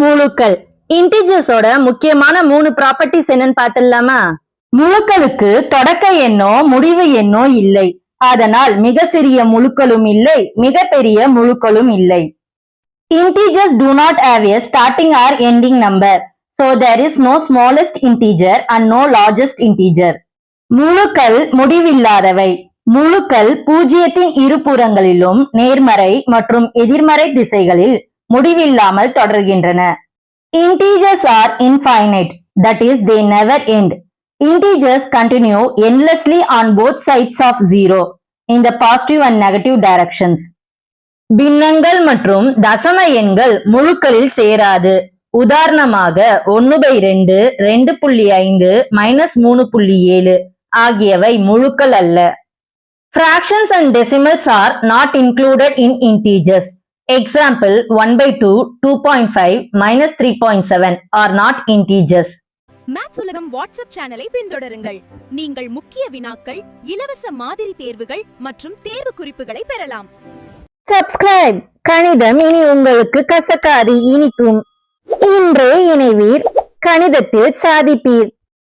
முழுக்கள் இன்டிஜர்ஸோட முக்கியமான 3 ப்ராப்பர்ட்டிஸ் என்னன்னு பார்த்துடலாமா? முழுக்களுக்கு தொடக்க எண்ணோ முடிவு எண்ணோ இல்லை. அதனால் மிக சிறிய முழுக்களும் இல்லை, மிகப்பெரிய முழுக்களும் இல்லை. Integers do not have a starting or ending number. So there is no smallest integer and no largest integer. முழுக்கள் முடிவில்லாதவை. முழுக்கள் பூஜ்ஜியத்தின் இருபுறங்களிலும் நேர்மறை மற்றும் எதிர்மறை திசைகளில் முடிவில்லாமல் தொடர்கின்றன. Integers are infinite, that is they never end. Integers continue endlessly on both sides of zero in the positive and negative directions. பின்னங்கள் மற்றும் தசம எண்கள் முழுக்களில் சேராது. உதாரணமாக 1/2, 2.5, -3.7 ஆகியவை முழுக்கள் அல்ல. Fractions and decimals are not included in integers. Example 1/2, 2.5, -3.7 are not integers. Maths உலகம் WhatsApp சேனலை பின்தொடருங்கள். நீங்கள் முக்கிய வினாக்கள், இலவச மாதிரி தேர்வுகள் மற்றும் தேர்வு குறிப்புகளை பெறலாம். சப்ஸ்கிரைப். கணிதம் இனி உங்களுக்கு கசக்காது, இனிக்கும். இன்றே இணைவீர், கணிதத்தில் சாதிப்பீர்.